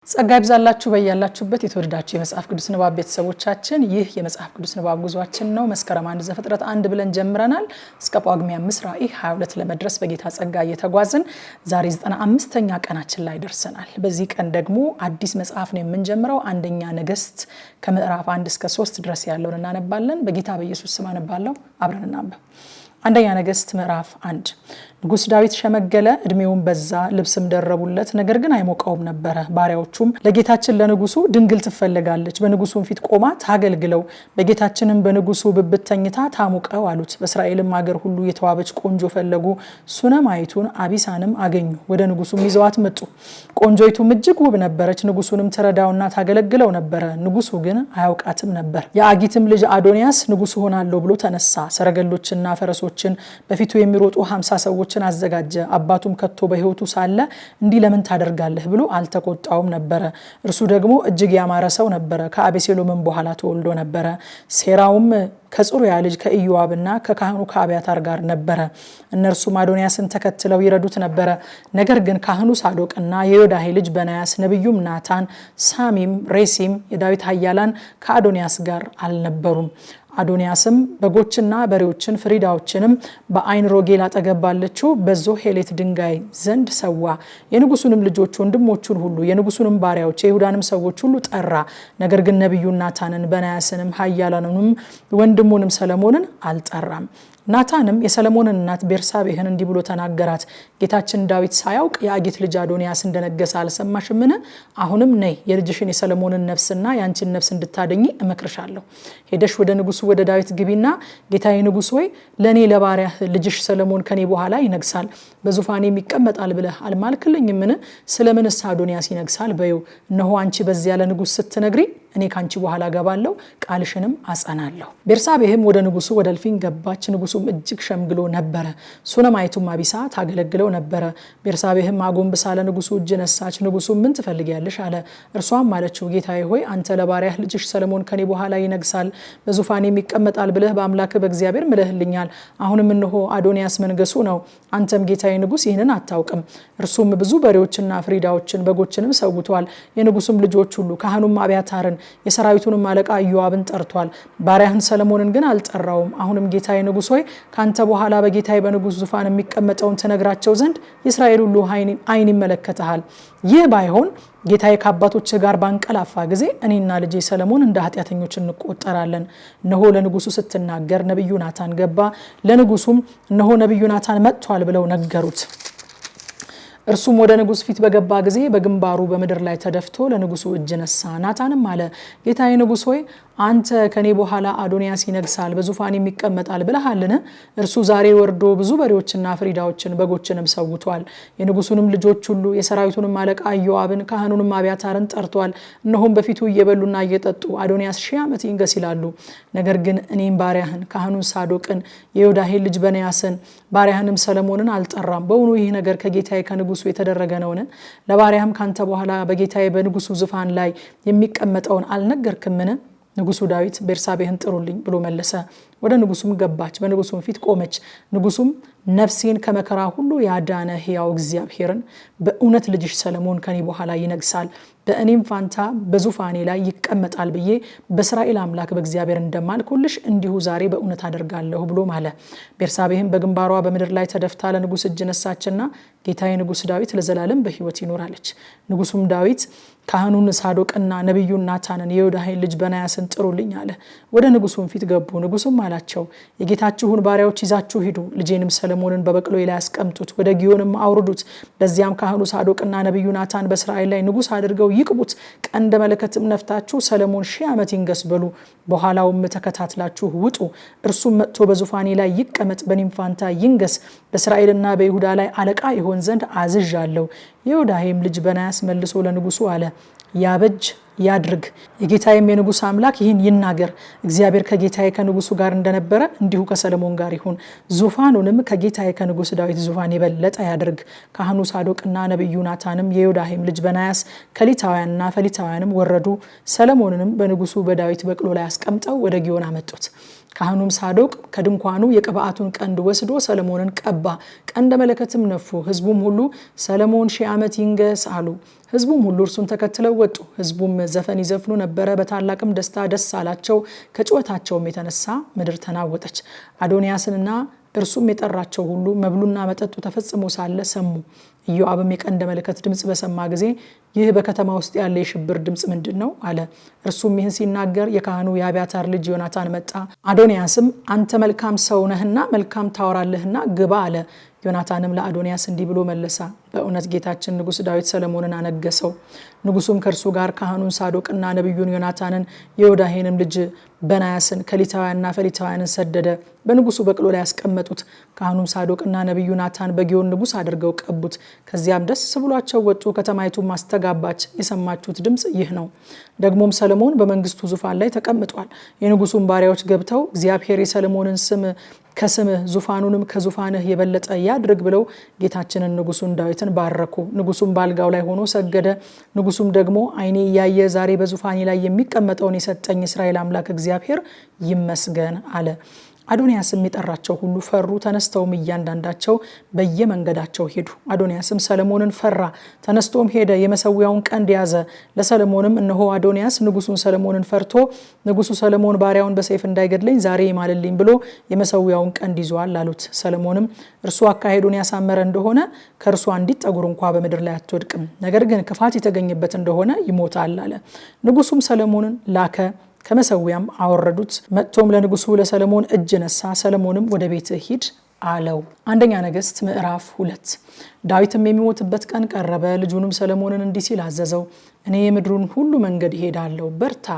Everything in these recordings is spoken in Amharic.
ጸጋ ይብዛላችሁ በያላችሁበት የተወደዳችሁ የመጽሐፍ ቅዱስ ንባብ ቤተሰቦቻችን ይህ የመጽሐፍ ቅዱስ ንባብ ጉዟችን ነው። መስከረም 1 ዘፍጥረት 1 ብለን ጀምረናል። እስከ ጳጉሜ 5 ራዕይ 22 ለመድረስ በጌታ ጸጋ እየተጓዝን ዛሬ 95ኛ ቀናችን ላይ ደርሰናል። በዚህ ቀን ደግሞ አዲስ መጽሐፍ ነው የምንጀምረው። አንደኛ ነገሥት ከምዕራፍ 1 እስከ 3 ድረስ ያለውን እናነባለን። በጌታ በኢየሱስ ስም አነባለሁ። አብረን እናንብብ። አንደኛ ነገሥት ምዕራፍ 1 ንጉስ ዳዊት ሸመገለ፣ እድሜውን በዛ፣ ልብስም ደረቡለት፣ ነገር ግን አይሞቀውም ነበር። ባሪያዎቹም ለጌታችን ለንጉሱ ድንግል ትፈልጋለች፣ በንጉሱም ፊት ቆማ ታገልግለው፣ በጌታችንም በንጉሱ ብብት ተኝታ ታሙቀው አሉት። በእስራኤልም ሀገር ሁሉ የተዋበች ቆንጆ ፈለጉ፣ ሱነማይቱን አቢሳንም አገኙ፣ ወደ ንጉሱም ይዘዋት መጡ። ቆንጆይቱም እጅግ ውብ ነበረች፣ ንጉሱንም ትረዳውና ታገለግለው ነበር። ንጉሱ ግን አያውቃትም ነበር። የአጊትም ልጅ አዶንያስ ንጉሱ ሆናለሁ ብሎ ተነሳ። ሰረገሎችና ፈረሶችን በፊቱ የሚሮጡ 50 ሰዎች አዘጋጀ። አባቱም ከቶ በሕይወቱ ሳለ እንዲህ ለምን ታደርጋለህ ብሎ አልተቆጣውም ነበር። እርሱ ደግሞ እጅግ ያማረ ሰው ነበር፣ ከአቤሴሎምም በኋላ ተወልዶ ነበር። ሴራውም ከጽሩያ ልጅ ከኢዮአብና ከካህኑ ከአብያታር ጋር ነበር። እነርሱም አዶንያስን ተከትለው ይረዱት ነበር። ነገር ግን ካህኑ ሳዶቅና የዮዳሄ ልጅ በናያስ፣ ነቢዩም ናታን፣ ሳሚም፣ ሬሲም የዳዊት ኃያላን ከአዶንያስ ጋር አልነበሩም። አዶንያስም በጎችና በሬዎችን ፍሪዳዎችንም በአይን ሮጌል አጠገብ ባለችው በዞሄሌት ድንጋይ ዘንድ ሰዋ። የንጉሱንም ልጆች ወንድሞቹን ሁሉ የንጉሱንም ባሪያዎች የይሁዳንም ሰዎች ሁሉ ጠራ። ነገር ግን ነቢዩን ናታንን በናያስንም ኃያላኑንም ወንድሙንም ሰለሞንን አልጠራም። ናታንም የሰለሞንን እናት ቤርሳቤህን እንዲህ ብሎ ተናገራት። ጌታችን ዳዊት ሳያውቅ የአጊት ልጅ አዶንያስ እንደነገሰ አልሰማሽምን? አሁንም ነይ፣ የልጅሽን የሰለሞንን ነፍስና ያንቺን ነፍስ እንድታደኚ እመክርሻለሁ። ሄደሽ ወደ ንጉሱ ወደ ዳዊት ግቢና ጌታዬ ንጉስ ሆይ፣ ለኔ ለባሪያህ ልጅሽ ሰለሞን ከኔ በኋላ ይነግሳል፣ በዙፋኔም ይቀመጣል ብለህ አልማልክልኝምን? ስለምንስ አዶንያስ ይነግሳል በይው። እነሆ አንቺ በዚያ ለንጉስ ስትነግሪ እኔ ካንቺ በኋላ ገባለሁ፣ ቃልሽንም አጸናለሁ። ቤርሳቤህም ወደ ንጉሱ ወደ እልፍኝ ገባች። ንጉሱም እጅግ ሸምግሎ ነበረ። ሱነማይቱም አቢሳ ታገለግለው ነበረ። ቤርሳቤህም አጎንብሳ ለንጉሱ እጅ ነሳች። ንጉሱ ምን ትፈልጊያለሽ አለ። እርሷም አለችው፣ ጌታዬ ሆይ፣ አንተ ለባሪያህ ልጅሽ ሰለሞን ከኔ በኋላ ይነግሳል፣ በዙፋኔም ይቀመጣል ብለህ በአምላክ በእግዚአብሔር ምለህልኛል። አሁንም እነሆ አዶንያስ መንገሱ ነው። አንተም ጌታዬ ንጉስ ይህንን አታውቅም። እርሱም ብዙ በሬዎችና ፍሪዳዎችን በጎችንም ሰውቷል። የንጉሱም ልጆች ሁሉ ካህኑም አብያታርን የሰራዊቱንም አለቃ ኢዮአብን ጠርቷል። ባሪያህን ሰለሞንን ግን አልጠራውም። አሁንም ጌታዬ ንጉስ ሆይ፣ ካንተ በኋላ በጌታዬ በንጉስ ዙፋን የሚቀመጠውን ትነግራቸው ዘንድ የእስራኤል ሁሉ ዓይን ይመለከተሃል። ይህ ባይሆን ጌታዬ ከአባቶች ጋር ባንቀላፋ ጊዜ እኔና ልጄ ሰለሞን እንደ ኃጢአተኞች እንቆጠራለን። እነሆ ለንጉሱ ስትናገር ነቢዩ ናታን ገባ። ለንጉሱም እነሆ ነቢዩ ናታን መጥቷል ብለው ነገሩት። እርሱም ወደ ንጉስ ፊት በገባ ጊዜ በግንባሩ በምድር ላይ ተደፍቶ ለንጉሱ እጅ ነሳ። ናታንም አለ፣ ጌታዬ ንጉስ ሆይ፣ አንተ ከኔ በኋላ አዶንያስ ይነግሳል፣ በዙፋን የሚቀመጣል ብለሃልን? እርሱ ዛሬ ወርዶ ብዙ በሬዎችና ፍሪዳዎችን በጎችንም ሰውቷል። የንጉሱንም ልጆች ሁሉ የሰራዊቱንም አለቃ ኢዮአብን ካህኑንም አብያታርን ጠርቷል። እነሆም በፊቱ እየበሉና እየጠጡ አዶንያስ 1000 ዓመት ይንገስ ይላሉ። ነገር ግን እኔም ባሪያህን ካህኑን ሳዶቅን የዮዳሄን ልጅ በናያስን ባሪያህንም ሰለሞንን አልጠራም። በእውኑ ይህ ነገር ከጌታዬ ከንጉሱ የተደረገ ነውን? ለባሪያህም ካንተ በኋላ በጌታዬ በንጉሱ ዙፋን ላይ የሚቀመጠውን አልነገርክምን? ንጉሱ ዳዊት ቤርሳቤህን ጥሩልኝ ብሎ መለሰ። ወደ ንጉሱም ገባች፣ በንጉሱም ፊት ቆመች። ንጉሱም ነፍሴን ከመከራ ሁሉ ያዳነ ሕያው እግዚአብሔርን በእውነት ልጅሽ ሰለሞን ከኔ በኋላ ይነግሳል፣ በእኔም ፋንታ በዙፋኔ ላይ ይቀመጣል ብዬ በእስራኤል አምላክ በእግዚአብሔር እንደማልኩልሽ እንዲሁ ዛሬ በእውነት አደርጋለሁ ብሎ ማለ። ቤርሳቤህም በግንባሯ በምድር ላይ ተደፍታ ለንጉስ እጅ ነሳችና ጌታዬ ንጉስ ዳዊት ለዘላለም በሕይወት ይኖራለች። ንጉሱም ዳዊት ካህኑን ሳዶቅና ነቢዩን ናታንን የዮዳሄን ልጅ በናያስን ጥሩልኝ አለ። ወደ ንጉሱም ፊት ገቡ። ንጉሱም አላቸው፣ የጌታችሁን ባሪያዎች ይዛችሁ ሂዱ፣ ልጄንም ሰለሞንን በበቅሎ ላይ ያስቀምጡት፣ ወደ ጊዮንም አውርዱት። በዚያም ካህኑ ሳዶቅና ነቢዩ ናታን በእስራኤል ላይ ንጉስ አድርገው ይቅቡት። ቀንደ መለከትም ነፍታችሁ ሰለሞን 1000 ዓመት ይንገስ በሉ። በኋላውም ተከታትላችሁ ውጡ። እርሱም መጥቶ በዙፋኔ ላይ ይቀመጥ፣ በእኔም ፋንታ ይንገስ፣ በእስራኤልና በይሁዳ ላይ አለቃ ይሆን ዘንድ አዝዣለሁ። የዮዳሄም ልጅ በናያስ መልሶ ለንጉሱ አለ፣ ያበጅ ያድርግ፣ የጌታዬም የንጉስ አምላክ ይህን ይናገር። እግዚአብሔር ከጌታዬ ከንጉሱ ጋር እንደነበረ እንዲሁ ከሰለሞን ጋር ይሁን። ዙፋኑንም ከጌታዬ ከንጉስ ዳዊት ዙፋን የበለጠ ያድርግ። ካህኑ ሳዶቅና ነቢዩ ናታንም የዮዳሄም ልጅ በናያስ ከሊታውያንና ፈሊታውያንም ወረዱ። ሰለሞንንም በንጉሱ በዳዊት በቅሎ ላይ አስቀምጠው ወደ ጊዮን አመጡት። ካህኑም ሳዶቅ ከድንኳኑ የቅብዓቱን ቀንድ ወስዶ ሰለሞንን ቀባ። ቀንደ መለከትም ነፉ። ሕዝቡም ሁሉ ሰለሞን 1000 ዓመት ይንገስ አሉ። ሕዝቡም ሁሉ እርሱን ተከትለው ወጡ። ሕዝቡም ዘፈን ይዘፍኑ ነበረ፣ በታላቅም ደስታ ደስ አላቸው። ከጩኸታቸውም የተነሳ ምድር ተናወጠች። አዶንያስንና እርሱም የጠራቸው ሁሉ መብሉና መጠጡ ተፈጽሞ ሳለ ሰሙ። ኢዮአብም የቀንደ መለከት ድምጽ በሰማ ጊዜ ይህ በከተማ ውስጥ ያለ የሽብር ድምጽ ምንድነው አለ። እርሱም ይህን ሲናገር የካህኑ የአብያታር ልጅ ዮናታን መጣ። አዶንያስም አንተ መልካም ሰው ነህና መልካም ታወራለህና ግባ አለ። ዮናታንም ለአዶንያስ እንዲህ ብሎ መለሰ፣ በእውነት ጌታችን ንጉሥ ዳዊት ሰለሞንን አነገሰው። ንጉሱም ከእርሱ ጋር ካህኑን ሳዶቅና ነቢዩን ዮናታንን የዮዳሄንም ልጅ በናያስን ከሊታውያንና ፈሊታውያንን ሰደደ። በንጉሱ በቅሎ ላይ ያስቀመጡት። ካህኑም ሳዶቅና ነቢዩ ናታን በጊዮን ንጉስ አድርገው ቀቡት። ከዚያም ደስ ብሏቸው ወጡ። ከተማይቱም ማስተጋባች። የሰማችሁት ድምጽ ይህ ነው። ደግሞም ሰለሞን በመንግስቱ ዙፋን ላይ ተቀምጧል። የንጉሱን ባሪያዎች ገብተው እግዚአብሔር የሰለሞንን ስም ከስምህ ዙፋኑንም ከዙፋንህ የበለጠ ያድርግ ብለው ጌታችንን ንጉሱን ዳዊትን ባረኩ። ንጉሱም ባልጋው ላይ ሆኖ ሰገደ። ንጉሱም ደግሞ ዓይኔ ያየ ዛሬ በዙፋኔ ላይ የሚቀመጠውን የሰጠኝ እስራኤል አምላክ እግዚአብሔር ይመስገን አለ። አዶንያስም የጠራቸው ሁሉ ፈሩ። ተነስተውም እያንዳንዳቸው በየመንገዳቸው ሄዱ። አዶንያስም ሰለሞንን ፈራ። ተነስቶም ሄደ፣ የመሰዊያውን ቀንድ ያዘ። ለሰለሞንም እነሆ አዶንያስ ንጉሱን ሰለሞንን ፈርቶ ንጉሱ ሰለሞን ባሪያውን በሰይፍ እንዳይገድለኝ ዛሬ ይማልልኝ ብሎ የመሰዊያውን ቀንድ ይዟል አሉት። ሰለሞንም እርሱ አካሄዱን ያሳመረ እንደሆነ ከእርሱ አንዲት ጠጉር እንኳ በምድር ላይ አትወድቅም፣ ነገር ግን ክፋት የተገኘበት እንደሆነ ይሞታል አለ። ንጉሱም ሰለሞንን ላከ። ከመሰዊያም አወረዱት። መጥቶም ለንጉሱ ለሰለሞን እጅ ነሳ። ሰለሞንም ወደ ቤት ሂድ አለው። አንደኛ ነገሥት ምዕራፍ 2። ዳዊትም የሚሞትበት ቀን ቀረበ። ልጁንም ሰለሞንን እንዲህ ሲል አዘዘው፣ እኔ የምድሩን ሁሉ መንገድ ሄዳለሁ፣ በርታ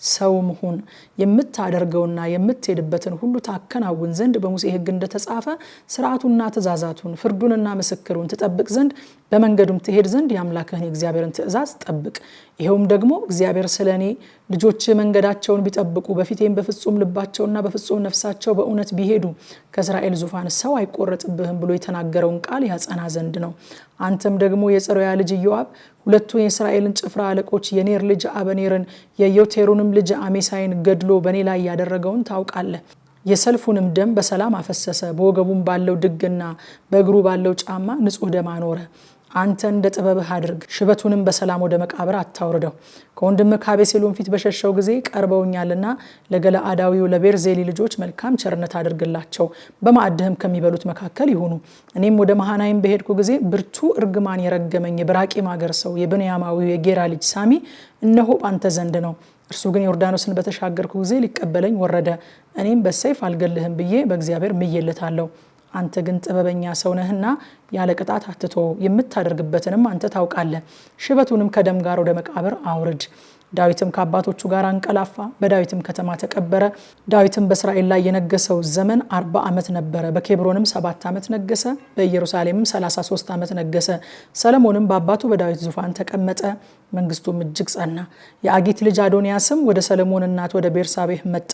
ሰውም ሁን፣ የምታደርገውና የምትሄድበትን ሁሉ ታከናውን ዘንድ በሙሴ ሕግ እንደተጻፈ ሥርዓቱንና ትእዛዛቱን ፍርዱንና ምስክሩን ትጠብቅ ዘንድ በመንገዱም ትሄድ ዘንድ የአምላክህን የእግዚአብሔርን ትእዛዝ ጠብቅ። ይሄውም ደግሞ እግዚአብሔር ስለኔ ልጆች መንገዳቸውን ቢጠብቁ በፊቴም በፍጹም ልባቸውና በፍጹም ነፍሳቸው በእውነት ቢሄዱ ከእስራኤል ዙፋን ሰው አይቆረጥብህም ብሎ የተናገረውን ቃል ያጸና ዘንድ ነው። አንተም ደግሞ የጽሩያ ልጅ ኢዮአብ ሁለቱን የእስራኤልን ጭፍራ አለቆች የኔር ልጅ አበኔርን የዮቴሩንም ልጅ አሜሳይን ገድሎ በኔ ላይ ያደረገውን ታውቃለህ። የሰልፉንም ደም በሰላም አፈሰሰ። በወገቡም ባለው ድግና በእግሩ ባለው ጫማ ንጹህ ደም አኖረ። አንተ እንደ ጥበብህ አድርግ፣ ሽበቱንም በሰላም ወደ መቃብር አታውርደው። ከወንድምህ ከአቤሴሎም ፊት በሸሸው ጊዜ ቀርበውኛልና ለገለአዳዊው ለቤርዜሊ ልጆች መልካም ቸርነት አድርግላቸው፣ በማዕድህም ከሚበሉት መካከል ይሁኑ። እኔም ወደ መሃናይም በሄድኩ ጊዜ ብርቱ እርግማን የረገመኝ የብራቂም አገር ሰው የብንያማዊው የጌራ ልጅ ሳሚ እነሆ ባንተ ዘንድ ነው። እርሱ ግን ዮርዳኖስን በተሻገርኩ ጊዜ ሊቀበለኝ ወረደ። እኔም በሰይፍ አልገልህም ብዬ በእግዚአብሔር ምዬለታለሁ። አንተ ግን ጥበበኛ ሰው ነህና ያለ ቅጣት አትቶ የምታደርግበትንም አንተ ታውቃለህ። ሽበቱንም ከደም ጋር ወደ መቃብር አውርድ። ዳዊትም ከአባቶቹ ጋር አንቀላፋ፣ በዳዊትም ከተማ ተቀበረ። ዳዊትም በእስራኤል ላይ የነገሰው ዘመን 40 ዓመት ነበረ። በኬብሮንም 7 ዓመት ነገሰ። በኢየሩሳሌምም 33 ዓመት ነገሰ። ሰለሞንም በአባቱ በዳዊት ዙፋን ተቀመጠ፣ መንግስቱም እጅግ ጸና። የአጊት ልጅ አዶንያስም ወደ ሰለሞን እናት ወደ ቤርሳቤህ መጣ።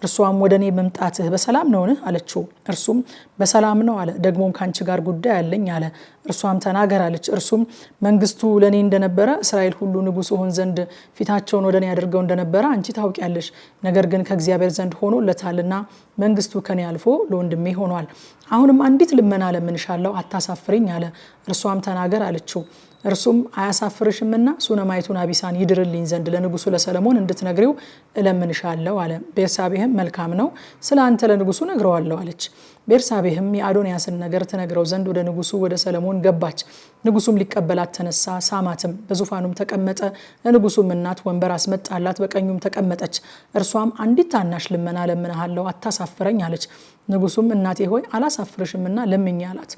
እርሷም ወደ እኔ መምጣትህ በሰላም ነውን አለችው። እርሱም በሰላም ነው አለ። ደግሞም ካንቺ ጋር ጉዳይ አለኝ አለ። እርሷም ተናገር አለች። እርሱም መንግስቱ ለኔ እንደነበረ እስራኤል ሁሉ ንጉስ ሆን ዘንድ ፊታቸውን ወደ እኔ አድርገው እንደነበረ አንቺ ታውቂያለሽ። ነገር ግን ከእግዚአብሔር ዘንድ ሆኖለታልና መንግስቱ ከኔ አልፎ ለወንድሜ ሆኗል። አሁንም አንዲት ልመና ለምንሻለሁ፣ አታሳፍሪኝ አለ። እርሷም ተናገር አለችው። እርሱም አያሳፍርሽምና ሱነማይቱን አቢሳን ይድርልኝ ዘንድ ለንጉሱ ለሰለሞን እንድትነግሪው እለምንሻለሁ አለ። ቤርሳቤህም መልካም ነው፣ ስለ አንተ ለንጉሱ ነግረዋለሁ አለች። ቤርሳቤህም የአዶንያስን ነገር ትነግረው ዘንድ ወደ ንጉሱ ወደ ሰለሞን ገባች። ንጉሱም ሊቀበላት ተነሳ፣ ሳማትም፣ በዙፋኑም ተቀመጠ። ለንጉሱም እናት ወንበር አስመጣላት፣ በቀኙም ተቀመጠች። እርሷም አንዲት ታናሽ ልመና ለምንሃለሁ፣ አታሳፍረኝ አለች። ንጉሱም እናቴ ሆይ አላሳፍርሽምና ለምኝ አላት።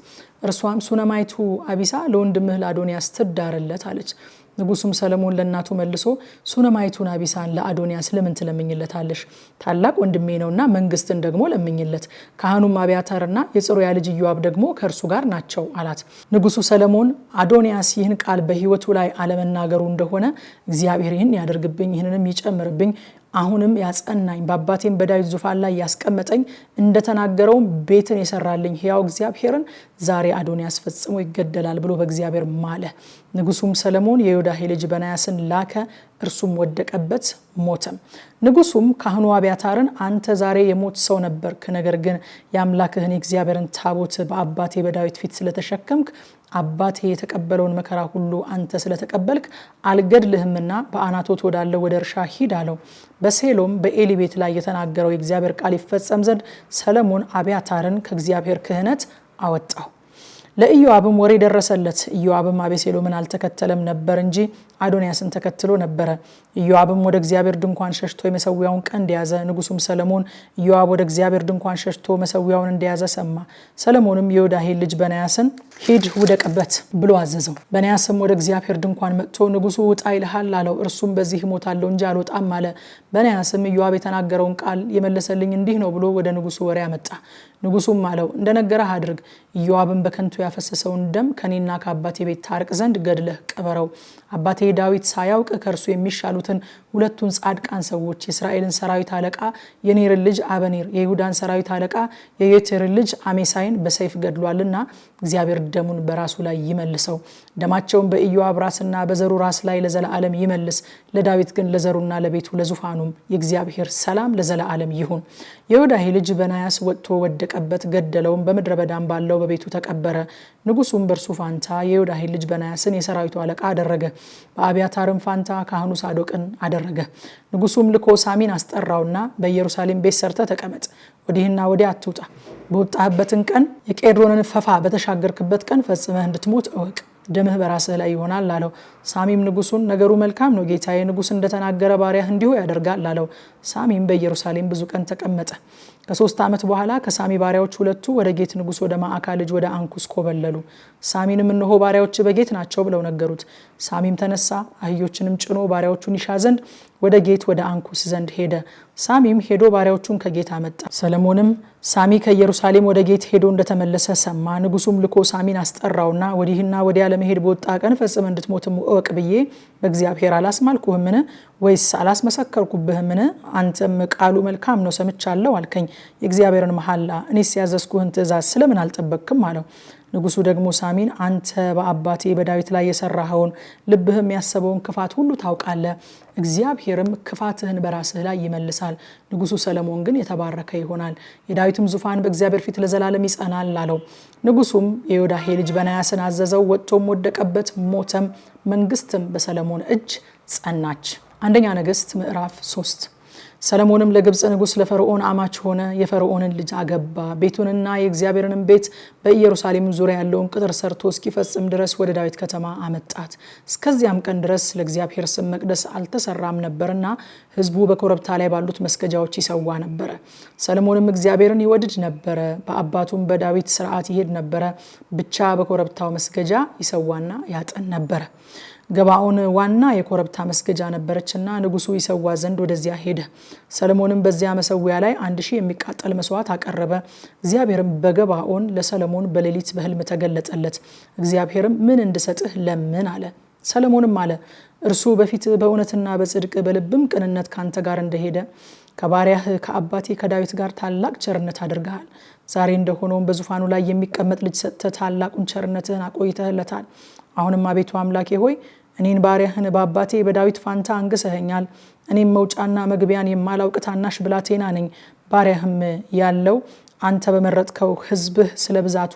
እርሷም ሱነማይቱ አቢሳ ለወንድምህ ለአዶንያስ ትዳርለት አለች። ንጉሱም ሰለሞን ለእናቱ መልሶ ሱነማይቱን አቢሳን ለአዶንያስ ለምን ትለምኝለታለሽ? ታላቅ ወንድሜ ነውና መንግስትን ደግሞ ለምኝለት። ካህኑም አብያታርና የጽሩያ ልጅ ኢዮአብ ደግሞ ከእርሱ ጋር ናቸው አላት። ንጉሱ ሰለሞን አዶንያስ ይህን ቃል በሕይወቱ ላይ አለመናገሩ እንደሆነ እግዚአብሔር ይህን ያደርግብኝ ይህንንም ይጨምርብኝ አሁንም ያጸናኝ በአባቴም በዳዊት ዙፋን ላይ ያስቀመጠኝ እንደተናገረው ቤትን የሰራልኝ ሕያው እግዚአብሔርን ዛሬ አዶንያስ ፈጽሞ ይገደላል ብሎ በእግዚአብሔር ማለ። ንጉሱም ሰለሞን የዮዳሄ ልጅ በናያስን ላከ፣ እርሱም ወደቀበት ሞተም። ንጉሱም ካህኑ አብያታርን አንተ ዛሬ የሞት ሰው ነበርክ፣ ነገር ግን የአምላክህን የእግዚአብሔርን ታቦት በአባቴ በዳዊት ፊት ስለተሸከምክ አባቴ የተቀበለውን መከራ ሁሉ አንተ ስለተቀበልክ አልገድልህምና በአናቶት ወዳለው ወደ እርሻ ሂድ አለው። በሴሎም በኤሊ ቤት ላይ የተናገረው የእግዚአብሔር ቃል ይፈጸም ዘንድ ሰለሞን አብያታርን ከእግዚአብሔር ክህነት አወጣው። ለኢዮአብም ወሬ ደረሰለት። ኢዮአብም አቤሴሎምን አልተከተለም ነበር እንጂ አዶንያስን ተከትሎ ነበረ። ኢዮአብም ወደ እግዚአብሔር ድንኳን ሸሽቶ የመሰዊያውን ቀንድ ያዘ። ንጉሱም ሰለሞን ኢዮአብ ወደ እግዚአብሔር ድንኳን ሸሽቶ መሰዊያውን እንደያዘ ሰማ። ሰለሞንም የዮዳሄ ልጅ በናያስን ሂድ ውደቅበት ብሎ አዘዘው። በናያስም ወደ እግዚአብሔር ድንኳን መጥቶ ንጉሱ ውጣ ይልሃል አለው። እርሱም በዚህ እሞታለሁ እንጂ አልወጣም አለ። በናያስም ኢዮአብ የተናገረውን ቃል የመለሰልኝ እንዲህ ነው ብሎ ወደ ንጉሱ ወሬ አመጣ። ንጉሱም አለው እንደነገረህ አድርግ። ኢዮአብም በከንቱ ያፈሰሰውን ደም ከኔና ከአባቴ ቤት ታርቅ ዘንድ ገድለህ ቀበረው። አባቴ ዳዊት ሳያውቅ ከእርሱ የሚሻሉትን ሁለቱን ጻድቃን ሰዎች የእስራኤልን ሰራዊት አለቃ የኔርን ልጅ አበኔር፣ የይሁዳን ሰራዊት አለቃ የየቴርን ልጅ አሜሳይን በሰይፍ ገድሏልና እግዚአብሔር ደሙን በራሱ ላይ ይመልሰው። ደማቸውን በኢዮአብ ራስና በዘሩ ራስ ላይ ለዘላለም ይመልስ። ለዳዊት ግን ለዘሩና ለቤቱ ለዙፋኑም የእግዚአብሔር ሰላም ለዘላለም ይሁን። የዮዳሄ ልጅ በናያስ ወጥቶ ወደቀበት፣ ገደለውም። በምድረ በዳም ባለው በቤቱ ተቀበረ። ንጉሱም በእርሱ ፋንታ የዮዳሄ ልጅ በናያስን የሰራዊቱ አለቃ አደረገ። በአብያታርም ፋንታ ካህኑ ሳዶቅን አደረገ። ንጉሱም ልኮ ሳሚን አስጠራውና በኢየሩሳሌም ቤት ሰርተ ተቀመጥ፣ ወዲህና ወዲያ አትውጣ። በወጣህበትን ቀን የቄድሮንን ፈፋ በተሻገርክበት ቀን ፈጽመህ እንድትሞት እወቅ፣ ደምህ በራስህ ላይ ይሆናል አለው። ሳሚም ንጉሱን ነገሩ መልካም ነው፣ ጌታዬ ንጉስ እንደተናገረ ባሪያህ እንዲሁ ያደርጋል አለው። ሳሚም በኢየሩሳሌም ብዙ ቀን ተቀመጠ። ከ3 ዓመት በኋላ ከሳሚ ባሪያዎች ሁለቱ ወደ ጌት ንጉስ ወደ ማዕካ ልጅ ወደ አንኩስ ኮበለሉ። ሳሚንም እነሆ ባሪያዎች በጌት ናቸው ብለው ነገሩት። ሳሚም ተነሳ፣ አህዮችንም ጭኖ ባሪያዎቹን ይሻ ዘንድ ወደ ጌት ወደ አንኩስ ዘንድ ሄደ። ሳሚም ሄዶ ባሪያዎቹን ከጌት አመጣ። ሰለሞንም ሳሚ ከኢየሩሳሌም ወደ ጌት ሄዶ እንደተመለሰ ሰማ። ንጉሱም ልኮ ሳሚን አስጠራውና ወዲህና ወዲያ ለመሄድ በወጣ ቀን ፈጽመ እንድትሞትም እወቅ ብዬ በእግዚአብሔር አላስማልኩህምን? ወይስ አላስመሰከርኩብህምን? አንተም ቃሉ መልካም ነው ሰምቻለሁ አልከኝ። የእግዚአብሔርን መሐላ እኔስ ያዘዝኩህን ትእዛዝ ስለምን አልጠበቅክም አለው። ንጉሱ ደግሞ ሳሚን አንተ በአባቴ በዳዊት ላይ የሰራኸውን ልብህም ያሰበውን ክፋት ሁሉ ታውቃለህ፣ እግዚአብሔርም ክፋትህን በራስህ ላይ ይመልሳል። ንጉሱ ሰለሞን ግን የተባረከ ይሆናል፣ የዳዊትም ዙፋን በእግዚአብሔር ፊት ለዘላለም ይጸናል አለው። ንጉሱም የዮዳሄ ልጅ በናያስን አዘዘው፣ ወጥቶም ወደቀበት ሞተም። መንግስትም በሰለሞን እጅ ጸናች። አንደኛ ነገሥት ምዕራፍ 3። ሰለሞንም ለግብጽ ንጉስ ለፈርዖን አማች ሆነ። የፈርዖንን ልጅ አገባ። ቤቱንና የእግዚአብሔርንም ቤት በኢየሩሳሌም ዙሪያ ያለውን ቅጥር ሰርቶ እስኪፈጽም ድረስ ወደ ዳዊት ከተማ አመጣት። እስከዚያም ቀን ድረስ ለእግዚአብሔር ስም መቅደስ አልተሰራም ነበርና ሕዝቡ በኮረብታ ላይ ባሉት መስገጃዎች ይሰዋ ነበረ። ሰለሞንም እግዚአብሔርን ይወድድ ነበረ፣ በአባቱም በዳዊት ሥርዓት ይሄድ ነበረ። ብቻ በኮረብታው መስገጃ ይሰዋና ያጠን ነበረ። ገባኦን ዋና የኮረብታ መስገጃ ነበረችና ንጉሱ ይሰዋ ዘንድ ወደዚያ ሄደ። ሰለሞንም በዚያ መሰዊያ ላይ 1000 የሚቃጠል መስዋዕት አቀረበ። እግዚአብሔርም በገባኦን ለሰለሞን በሌሊት በህልም ተገለጠለት። እግዚአብሔርም ምን እንድሰጥህ ለምን አለ። ሰለሞንም አለ እርሱ በፊት በእውነትና በጽድቅ በልብም ቅንነት ካንተ ጋር እንደሄደ ከባሪያህ ከአባቴ ከዳዊት ጋር ታላቅ ቸርነት አድርገሃል። ዛሬ እንደሆነውም በዙፋኑ ላይ የሚቀመጥ ልጅ ሰጥተህ ታላቁን ቸርነትህን አቆይተህለታል። አሁንም አቤቱ አምላኬ ሆይ እኔን ባሪያህን በአባቴ በዳዊት ፋንታ አንግሰኸኛል። እኔም መውጫና መግቢያን የማላውቅ ታናሽ ብላቴና ነኝ። ባሪያህም ያለው አንተ በመረጥከው ሕዝብህ ስለ ብዛቱ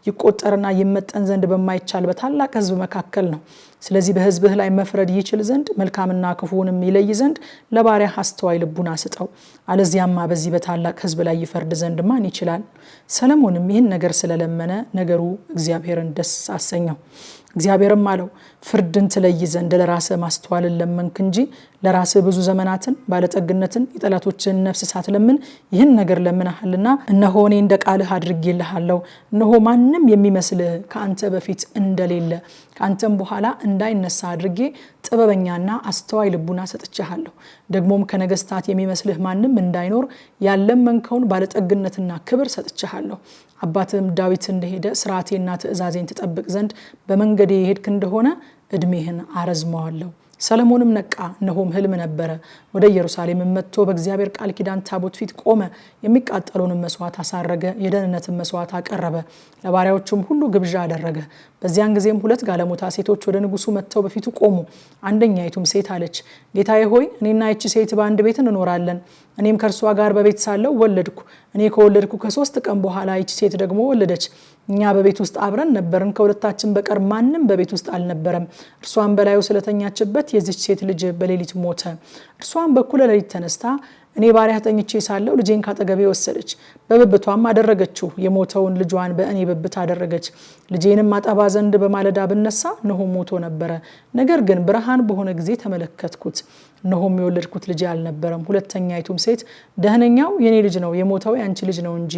ይቆጠርና ይመጠን ዘንድ በማይቻል በታላቅ ሕዝብ መካከል ነው። ስለዚህ በሕዝብህ ላይ መፍረድ ይችል ዘንድ መልካምና ክፉውንም ይለይ ዘንድ ለባሪያህ አስተዋይ ልቡና ስጠው። አለዚያማ በዚህ በታላቅ ሕዝብ ላይ ይፈርድ ዘንድ ማን ይችላል? ሰለሞንም ይህን ነገር ስለለመነ ነገሩ እግዚአብሔርን ደስ አሰኘው። እግዚአብሔርም አለው ፍርድን ትለይ ዘንድ ለራስህ ማስተዋልን ለመንክ እንጂ ለራስህ ብዙ ዘመናትን ባለጠግነትን የጠላቶችን ነፍስ ሳትለምን ይህን ነገር ለምነሃልና እነሆ እኔ እንደ ቃልህ አድርጌልሃለሁ። እነሆ ማንም የሚመስልህ ከአንተ በፊት እንደሌለ ከአንተም በኋላ እንዳይነሳ አድርጌ ጥበበኛና አስተዋይ ልቡና ሰጥቻለሁ። ደግሞም ከነገስታት የሚመስልህ ማንም እንዳይኖር ያለመንከውን ባለጠግነትና ክብር ሰጥቻለሁ። አባትም ዳዊት እንደሄደ ሥርዓቴና ትእዛዜን ትጠብቅ ዘንድ በመንገዴ የሄድክ እንደሆነ እድሜህን አረዝመዋለሁ። ሰለሞንም ነቃ፣ እነሆም ህልም ነበረ። ወደ ኢየሩሳሌም መጥቶ በእግዚአብሔር ቃል ኪዳን ታቦት ፊት ቆመ። የሚቃጠለውን መስዋዕት አሳረገ፣ የደህንነትን መስዋዕት አቀረበ፣ ለባሪያዎቹም ሁሉ ግብዣ አደረገ። በዚያን ጊዜም 2 ጋለሞታ ሴቶች ወደ ንጉሱ መጥተው በፊቱ ቆሙ። አንደኛይቱም ሴት አለች፣ ጌታዬ ሆይ እኔና እቺ ሴት በአንድ ቤት እንኖራለን። እኔም ከእርሷ ጋር በቤት ሳለው ወለድኩ። እኔ ከወለድኩ ከ3 ቀን በኋላ እቺ ሴት ደግሞ ወለደች። እኛ በቤት ውስጥ አብረን ነበርን፣ ከሁለታችን በቀር ማንም በቤት ውስጥ አልነበረም። እርሷን በላዩ ስለተኛችበት የዚች ሴት ልጅ በሌሊት ሞተ። እርሷን በኩለ ሌሊት ተነስታ እኔ ባሪያህ ተኝቼ ሳለው ልጄን ካጠገቤ ወሰደች፣ በብብቷም አደረገችው። የሞተውን ልጇን በእኔ ብብት አደረገች። ልጄንም አጠባ ዘንድ በማለዳ ብነሳ እነሆ ሞቶ ነበረ። ነገር ግን ብርሃን በሆነ ጊዜ ተመለከትኩት፣ እነሆም የወለድኩት ልጅ አልነበረም። ሁለተኛይቱም ሴት ደህነኛው የኔ ልጅ ነው፣ የሞተው ያንቺ ልጅ ነው እንጂ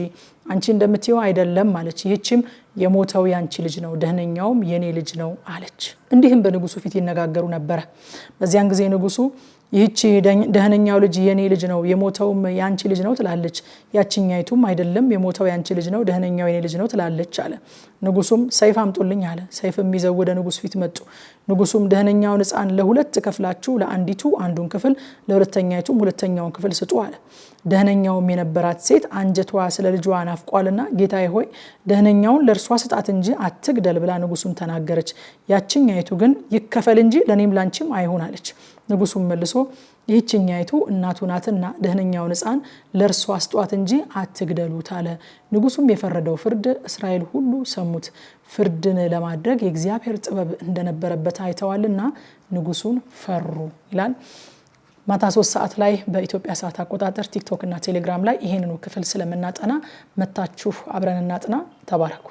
አንቺ እንደምትይው አይደለም አለች። ይህችም የሞተው ያንቺ ልጅ ነው፣ ደህነኛውም የኔ ልጅ ነው አለች። እንዲህም በንጉሱ ፊት ይነጋገሩ ነበረ። በዚያን ጊዜ ንጉሱ ይህቺ ደህነኛው ልጅ የኔ ልጅ ነው፣ የሞተውም ያንቺ ልጅ ነው ትላለች፣ ያቺኛይቱም አይደለም፣ የሞተው ያንቺ ልጅ ነው፣ ደህነኛው የኔ ልጅ ነው ትላለች አለ። ንጉሱም ሰይፍ አምጡልኝ አለ። ሰይፍም ይዘው ወደ ንጉስ ፊት መጡ። ንጉሱም ደህነኛውን ሕፃን ለ2 ከፍላችሁ ለአንዲቱ አንዱን ክፍል ለሁለተኛይቱም ሁለተኛውን ክፍል ስጡ አለ። ደህነኛውም የነበራት ሴት አንጀቷ ስለ ልጇ ናፍቋልና ጌታዬ ሆይ ደህነኛውን ለእርሷ ስጣት እንጂ አትግደል ብላ ንጉሱን ተናገረች። ያቺኛይቱ ግን ይከፈል እንጂ ለኔም ላንቺም አይሁን አለች። ንጉሱም መልሶ ይህችኛይቱ እናቱ ናትና ደህነኛውን ሕፃን ለእርሷ አስጧት እንጂ አትግደሉት አለ። ንጉሱም የፈረደው ፍርድ እስራኤል ሁሉ ሰሙት። ፍርድን ለማድረግ የእግዚአብሔር ጥበብ እንደነበረበት አይተዋልና ንጉሱን ፈሩ ይላል። ማታ 3 ሰዓት ላይ በኢትዮጵያ ሰዓት አቆጣጠር ቲክቶክ እና ቴሌግራም ላይ ይሄንኑ ክፍል ስለምናጠና መታችሁ አብረን እናጥና። ተባረኩ።